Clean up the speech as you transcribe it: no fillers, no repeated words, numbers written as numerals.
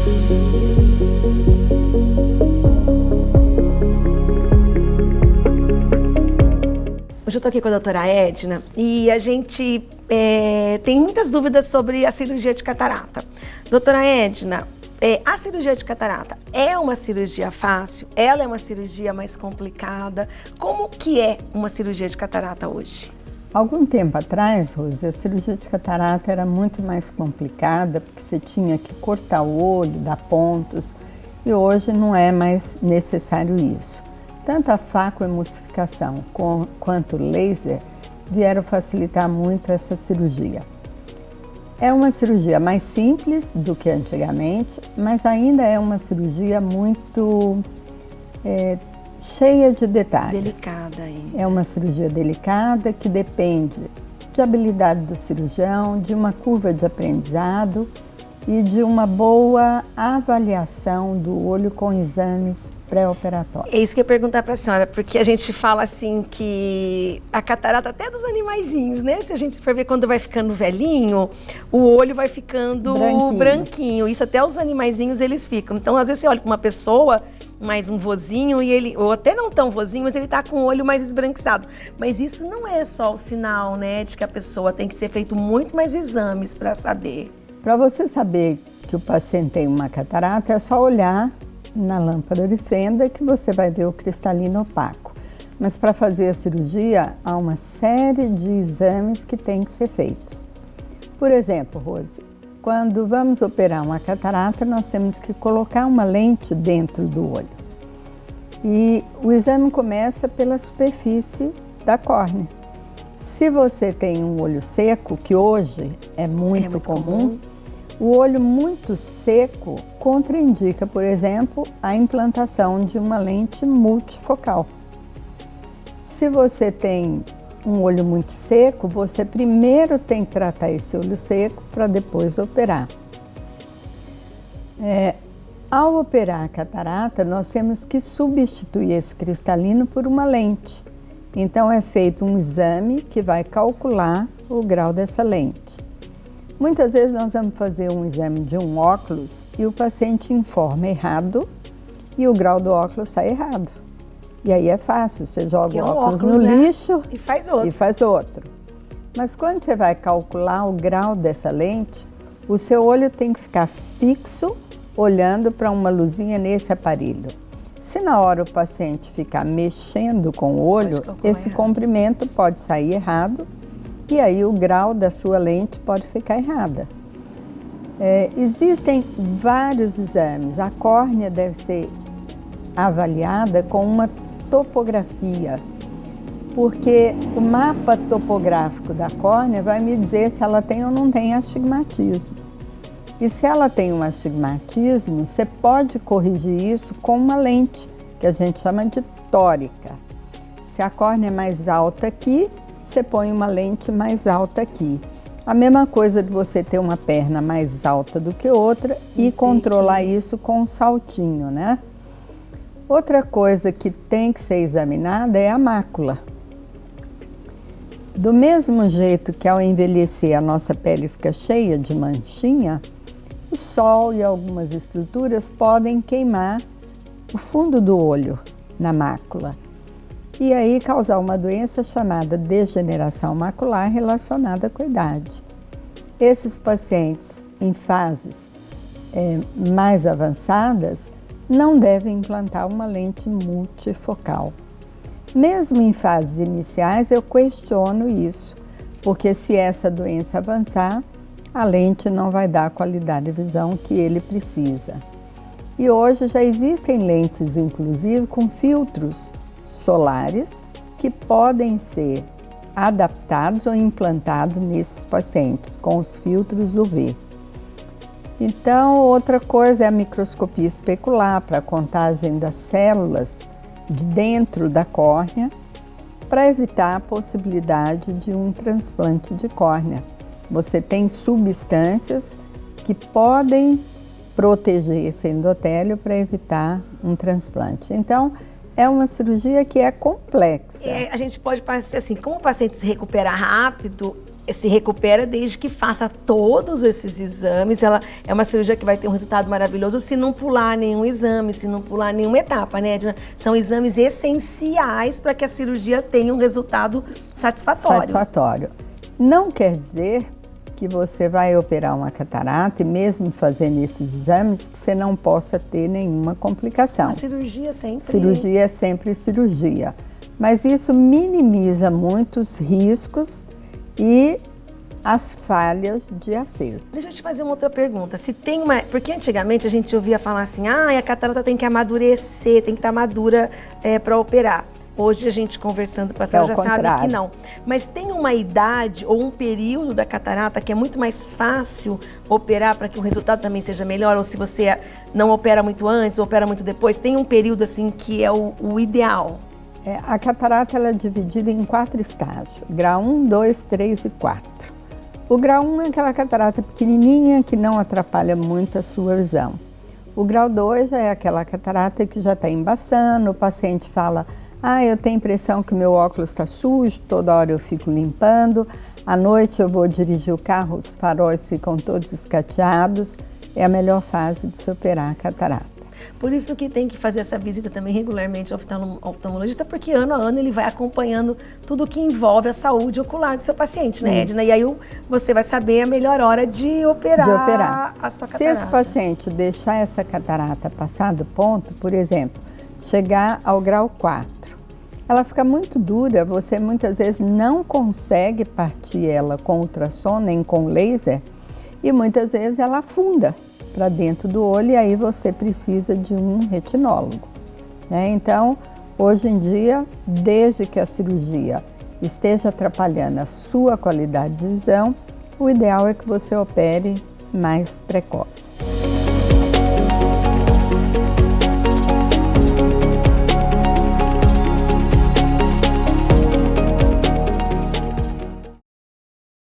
Hoje eu estou aqui com a doutora Edna e a gente tem muitas dúvidas sobre a cirurgia de catarata. Doutora Edna, a cirurgia de catarata é uma cirurgia fácil? Ela é uma cirurgia mais complicada? Como que é uma cirurgia de catarata hoje? Algum tempo atrás, Rose, a cirurgia de catarata era muito mais complicada porque você tinha que cortar o olho, dar pontos, e hoje não é mais necessário isso. Tanto a facoemulsificação quanto o laser vieram facilitar muito essa cirurgia. É uma cirurgia mais simples do que antigamente, mas ainda é uma cirurgia muito cheia de detalhes. Delicada ainda. É uma cirurgia delicada que depende de habilidade do cirurgião, de uma curva de aprendizado e de uma boa avaliação do olho com exames pré-operatórios. É isso que eu ia perguntar para a senhora, porque a gente fala assim que a catarata até dos animaizinhos, né? Se a gente for ver quando vai ficando velhinho, o olho vai ficando branquinho. Isso até os animaizinhos eles ficam. Então, às vezes você olha para uma pessoa, mais um vozinho, e ele, ou até não tão vozinho, mas ele tá com o olho mais esbranquiçado. Mas isso não é só o sinal, né, de que a pessoa tem que ser feito muito mais exames para saber. Para você saber que o paciente tem uma catarata, é só olhar na lâmpada de fenda que você vai ver o cristalino opaco. Mas para fazer a cirurgia, há uma série de exames que têm que ser feitos. Por exemplo, Rose, quando vamos operar uma catarata, nós temos que colocar uma lente dentro do olho. E o exame começa pela superfície da córnea. Se você tem um olho seco, que hoje é muito comum, o olho muito seco contraindica, por exemplo, a implantação de uma lente multifocal. Se você tem um olho muito seco, você primeiro tem que tratar esse olho seco para depois operar. Ao operar a catarata, nós temos que substituir esse cristalino por uma lente. Então é feito um exame que vai calcular o grau dessa lente. Muitas vezes nós vamos fazer um exame de um óculos e o paciente informa errado e o grau do óculos está errado. E aí é fácil, você joga o óculos no lixo e faz outro. Mas quando você vai calcular o grau dessa lente, o seu olho tem que ficar fixo, olhando para uma luzinha nesse aparelho. Se na hora o paciente ficar mexendo com o olho, esse comprimento pode sair errado e aí o grau da sua lente pode ficar errada. Existem vários exames. A córnea deve ser avaliada com uma topografia, porque o mapa topográfico da córnea vai me dizer se ela tem ou não tem astigmatismo. E se ela tem um astigmatismo, você pode corrigir isso com uma lente, que a gente chama de tórica. Se a córnea é mais alta aqui, você põe uma lente mais alta aqui. A mesma coisa de você ter uma perna mais alta do que outra e controlar isso com um saltinho, né? Outra coisa que tem que ser examinada é a mácula. Do mesmo jeito que ao envelhecer a nossa pele fica cheia de manchinha, o sol e algumas estruturas podem queimar o fundo do olho na mácula e aí causar uma doença chamada degeneração macular relacionada com a idade. Esses pacientes em fases mais avançadas não devem implantar uma lente multifocal. Mesmo em fases iniciais eu questiono isso, porque se essa doença avançar, a lente não vai dar a qualidade de visão que ele precisa. E hoje já existem lentes, inclusive, com filtros solares que podem ser adaptados ou implantados nesses pacientes com os filtros UV. Então, outra coisa é a microscopia especular para a contagem das células de dentro da córnea para evitar a possibilidade de um transplante de córnea. Você tem substâncias que podem proteger esse endotélio para evitar um transplante. Então, é uma cirurgia que é complexa. A gente pode parecer assim, como o paciente se recupera rápido, se recupera desde que faça todos esses exames. Ela é uma cirurgia que vai ter um resultado maravilhoso se não pular nenhum exame, se não pular nenhuma etapa, né, Edna? São exames essenciais para que a cirurgia tenha um resultado satisfatório. Satisfatório. Não quer dizer que você vai operar uma catarata e mesmo fazendo esses exames que você não possa ter nenhuma complicação. A cirurgia sempre... Cirurgia é sempre cirurgia. Mas isso minimiza muito os riscos e as falhas de acerto. Deixa eu te fazer uma outra pergunta. Se tem uma... Porque antigamente a gente ouvia falar assim, a catarata tem que amadurecer, tem que estar madura para operar. Hoje a gente conversando com a senhora já sabe que não. Mas tem uma idade ou um período da catarata que é muito mais fácil operar para que o resultado também seja melhor? Ou se você não opera muito antes ou opera muito depois, tem um período assim que é o ideal? A catarata ela é dividida em 4 estágios, grau 1, 2, 3 e 4. O grau 1 é aquela catarata pequenininha que não atrapalha muito a sua visão. O grau 2 é aquela catarata que já está embaçando, o paciente fala, eu tenho a impressão que meu óculos está sujo, toda hora eu fico limpando, à noite eu vou dirigir o carro, os faróis ficam todos escateados, é a melhor fase de se operar a catarata. Por isso que tem que fazer essa visita também regularmente ao oftalmologista, porque ano a ano ele vai acompanhando tudo que envolve a saúde ocular do seu paciente, né, Edna? E aí você vai saber a melhor hora de operar a sua catarata. Se esse paciente deixar essa catarata passar do ponto, por exemplo, chegar ao grau 4, ela fica muito dura, você muitas vezes não consegue partir ela com ultrassom nem com laser e muitas vezes ela afunda para dentro do olho e aí você precisa de um retinólogo, né? Então, hoje em dia, desde que a cirurgia esteja atrapalhando a sua qualidade de visão, o ideal é que você opere mais precoce.